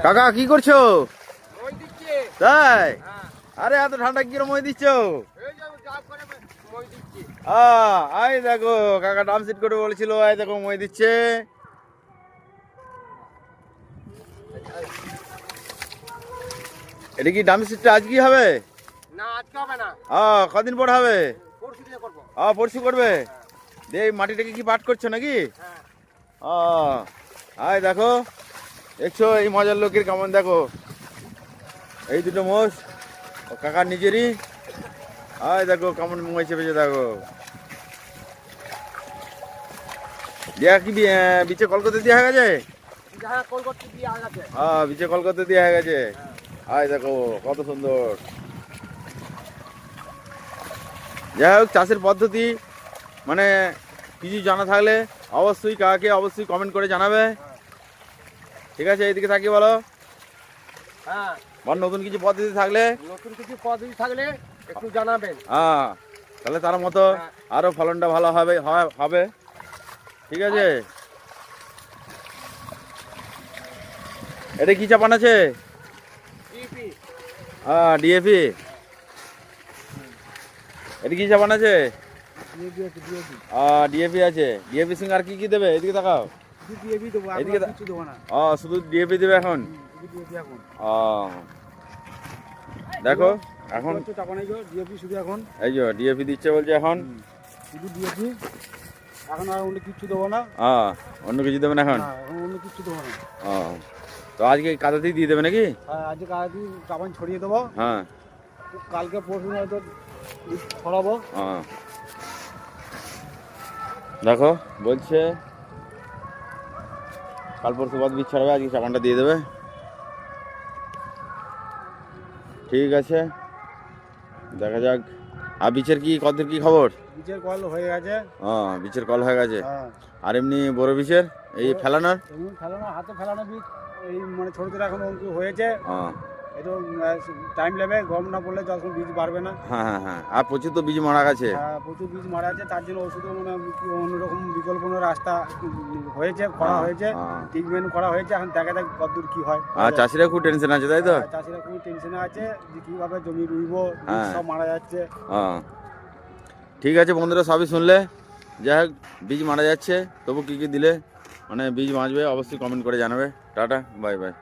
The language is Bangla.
কাকা কি করছো? মই দিচ্ছি। তাই? হ্যাঁ। আরে এত ঠান্ডা কি মই দিচ্ছ? এই যে জাব করে মই দিচ্ছি। আই দেখো কাকা ডাম সিট করে বলেছিল, আই দেখো মই দিচ্ছে। এটা কি ডাম সিটটা আজ কি হবে? না আজকে হবে না, কদিন পর হবে? পরশু দিয়ে করবো। পরশু করবে। দিয়ে এই মাটিটাকে কি পাট করছো নাকি? হ্যাঁ। আয় দেখো, দেখছো এই মজার লোকের কেমন, দেখো এই দুটো মোষ ও কাকার নিজেরই। আয় দেখো কেমন মই চেপেছে, দেখো দিয়া কি বিচে কলকাতা দিয়ে হয়ে গেছে। হ্যাঁ কলকাতা দিয়ে আগাছে। বিচে কলকাতা দিয়ে হয়ে গেছে। আয় দেখো কত সুন্দর। যাই হোক, চাষের পদ্ধতি মানে কিছু জানা থাকলে অবশ্যই কাকাকে অবশ্যই কমেন্ট করে জানাবে। ঠিক আছে, এইদিকে তাকিয়ে বলো। হ্যাঁ, নতুন কিছু পদ্ধতি থাকলে নতুন কিছু পদ্ধতি থাকলে একটু জানাবেন। তাহলে তার মতো আরো ফলনটা ভালো হবে। ঠিক আছে, এটা কি চাপান আছে? ডিপি। ডিএপি। এটা কি চাপান আছে? ডিএপি আছে। ডিএপি সঙ্গে আর কি কি দেবে? এদিকে তাকাও। এদিকে শুধু ডিএপি দেবে এখন। দেখো এখন এই যে ডিএপি দিচ্ছে বলছে এখন। শুধু ডিএপি, এখন আর অন্য কিছু দেবো না। অন্য কিছু দেবে না এখন? অন্য কিছু দেবো না। তো আজকে কাদাতেই দিয়ে দেবে নাকি? হ্যাঁ, আজকে কালকে চাপান ছড়িয়ে দেবো। হ্যাঁ, কালকে পরশু হয়তো ছড়াবো। দেখো বলছে কাল পরশু বাদ বীজ ছাড়াবে, আজকে চাপানটা দিয়ে দেবে। ঠিক আছে, দেখা যাক। আর বীজের কি কদের কি খবর? বীজের কল হয়ে গেছে। বীজের কল হয়ে গেছে। হ্যাঁ। আর এমনি বড় বীজের এই ফেলানোর হাতে ফেলানো বীজ এই মানে ছোট ছোট এখন অঙ্কুর হয়েছে। একটু টাইম নেবে, গরম না পড়লে যখন বীজ বাড়বে না। হ্যাঁ, আর প্রচুর তো বীজ মারা গেছে। প্রচুর বীজ মারা আছে, তার জন্য ওষুধও মানে অন্যরকম বিকল্প রাস্তা হয়েছে, করা হয়েছে, ট্রিটমেন্ট করা হয়েছে। এখন দেখা যাক কতদূর কি হয়। চাষিরা খুব টেনশন আছে, তাই তো? চাষিরা খুব টেনশনে আছে যে কিভাবে জমি রুইব, সব মারা যাচ্ছে। ঠিক আছে বন্ধুরা, সবই শুনলে। যাই হোক, বীজ মারা যাচ্ছে, তবু কি কি দিলে মানে বীজ বাঁচবে অবশ্যই কমেন্ট করে জানাবে। Tata, bye bye.